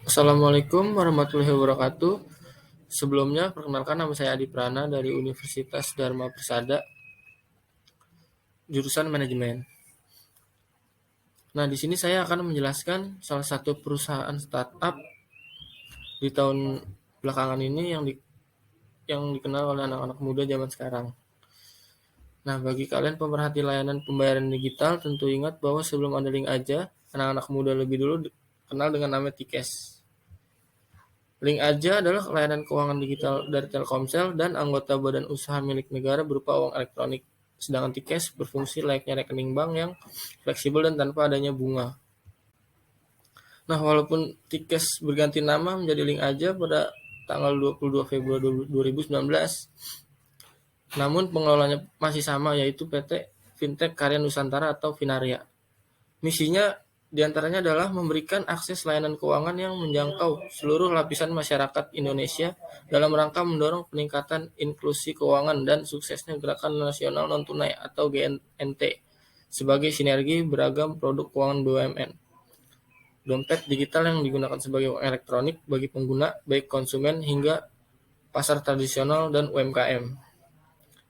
Assalamualaikum warahmatullahi wabarakatuh. Sebelumnya, perkenalkan nama saya Adi Prana dari Universitas Dharma Persada, jurusan manajemen. Nah, di sini saya akan menjelaskan salah satu perusahaan startup di tahun belakangan ini yang dikenal oleh anak-anak muda zaman sekarang. Nah, bagi kalian pemerhati layanan pembayaran digital, tentu ingat bahwa sebelum ada link aja, anak-anak muda lebih dulu kenal dengan nama Tikes. Link Aja adalah layanan keuangan digital dari Telkomsel dan anggota badan usaha milik negara berupa uang elektronik. Sedangkan Tikes berfungsi layaknya rekening bank yang fleksibel dan tanpa adanya bunga. Nah, walaupun Tikes berganti nama menjadi Link Aja pada tanggal 22 Februari 2019, namun pengelolanya masih sama, yaitu PT Fintech Karya Nusantara atau Finaria. Misinya diantaranya adalah memberikan akses layanan keuangan yang menjangkau seluruh lapisan masyarakat Indonesia dalam rangka mendorong peningkatan inklusi keuangan dan suksesnya Gerakan Nasional Non-Tunai atau GNT sebagai sinergi beragam produk keuangan BUMN. Dompet digital yang digunakan sebagai uang elektronik bagi pengguna, baik konsumen hingga pasar tradisional dan UMKM.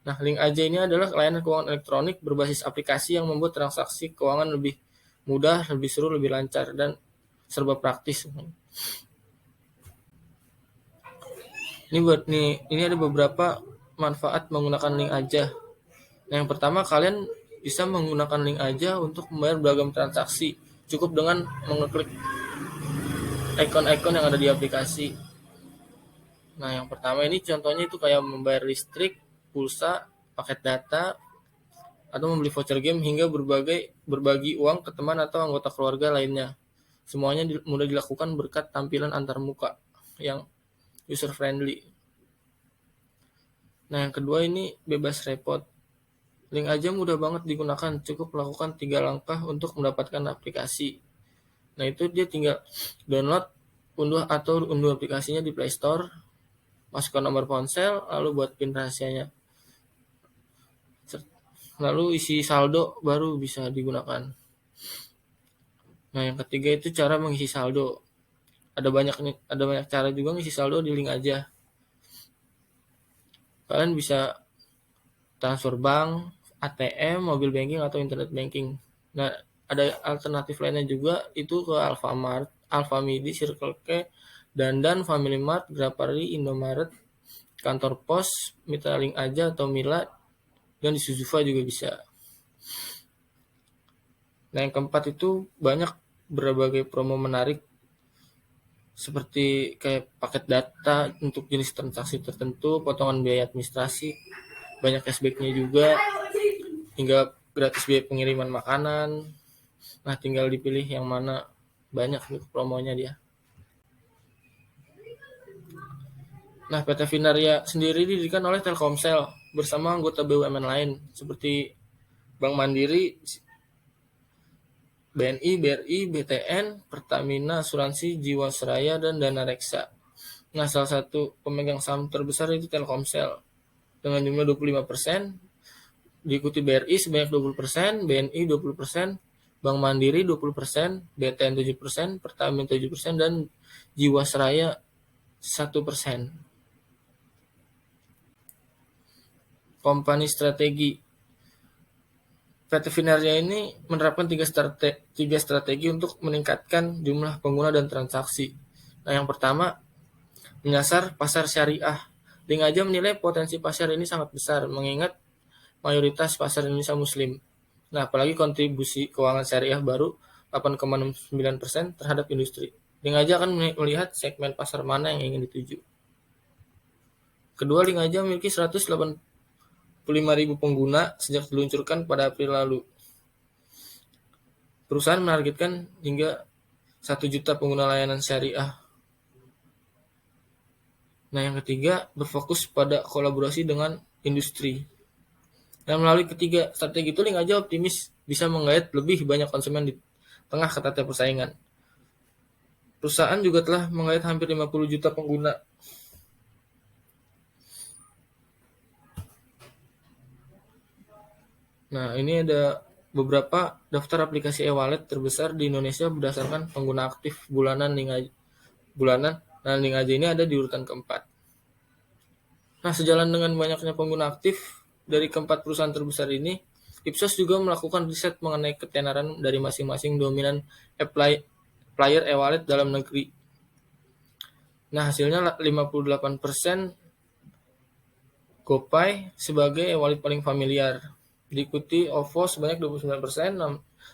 Nah, Link Aja ini adalah layanan keuangan elektronik berbasis aplikasi yang membuat transaksi keuangan lebih mudah, lebih seru, lebih lancar, dan serba praktis. Ini ada beberapa manfaat menggunakan Link Aja. Nah, yang pertama, kalian bisa menggunakan Link Aja untuk membayar beragam transaksi. Cukup dengan mengeklik ikon-ikon yang ada di aplikasi. Nah, yang pertama ini contohnya itu kayak membayar listrik, pulsa, paket data, atau membeli voucher game hingga berbagi uang ke teman atau anggota keluarga lainnya. Semuanya mudah dilakukan berkat tampilan antar muka yang user friendly. Nah, yang kedua ini bebas repot. Link Aja mudah banget digunakan, cukup melakukan 3 langkah untuk mendapatkan aplikasi. Nah, itu dia tinggal download, unduh aplikasinya di Play Store, masukkan nomor ponsel, lalu buat PIN rahasianya. Lalu isi saldo baru bisa digunakan. Nah, yang ketiga itu cara mengisi saldo. Ada banyak cara juga ngisi saldo di Link Aja. Kalian bisa transfer bank, ATM, mobil banking, atau internet banking. Nah, ada alternatif lainnya juga, itu ke Alfamart, Alfamidi, Circle K, Dandan, Family Mart, Grapari, Indomaret, kantor pos, Mitra Link Aja atau Mila, dan di Suzufa juga bisa. Nah, yang keempat itu banyak berbagai promo menarik seperti kayak paket data untuk jenis transaksi tertentu, potongan biaya administrasi, banyak cashback-nya juga, hingga gratis biaya pengiriman makanan. Nah, tinggal dipilih yang mana, banyak promonya dia. Nah, PT Finaria sendiri didirikan oleh Telkomsel bersama anggota BUMN lain seperti Bank Mandiri, BNI, BRI, BTN, Pertamina, Asuransi Jiwasraya, dan Dana Reksa. Nah, salah satu pemegang saham terbesar itu Telkomsel dengan jumlah 25%, diikuti BRI sebanyak 20%, BNI 20%, Bank Mandiri 20%, BTN 7%, Pertamina 7%, dan Jiwasraya 1%. Kompani strategi. PT Finaria ini menerapkan tiga strategi untuk meningkatkan jumlah pengguna dan transaksi. Nah, yang pertama, menyasar pasar syariah. Link Aja menilai potensi pasar ini sangat besar, mengingat mayoritas pasar Indonesia Muslim. Nah, apalagi kontribusi keuangan syariah baru 8,69% terhadap industri. Link Aja akan melihat segmen pasar mana yang ingin dituju. Kedua, Link Aja memiliki 185.000 pengguna sejak diluncurkan pada April lalu. Perusahaan menargetkan hingga 1 juta pengguna layanan syariah. Nah, yang ketiga, berfokus pada kolaborasi dengan industri. Dan melalui ketiga strategi itu, Link Aja optimis bisa menggait lebih banyak konsumen di tengah ketatnya persaingan. Perusahaan juga telah menggait hampir 50 juta pengguna. Nah, ini ada beberapa daftar aplikasi e-wallet terbesar di Indonesia berdasarkan pengguna aktif bulanan Link Aja. bulanan. Nah, link aja ini ada di urutan keempat. Nah, sejalan dengan banyaknya pengguna aktif dari keempat perusahaan terbesar ini, Ipsos juga melakukan riset mengenai ketenaran dari masing-masing dominan player e-wallet dalam negeri. Nah, hasilnya 58% GoPay sebagai e-wallet paling familiar. Diikuti OVO sebanyak 29%,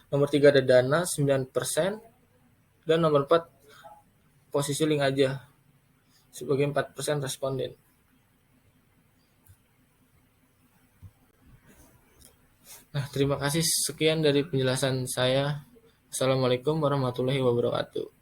nomor 3 ada Dana 9%, dan nomor 4 posisi link aja sebagai 4% responden. Nah, terima kasih, sekian dari penjelasan saya. Assalamualaikum warahmatullahi wabarakatuh.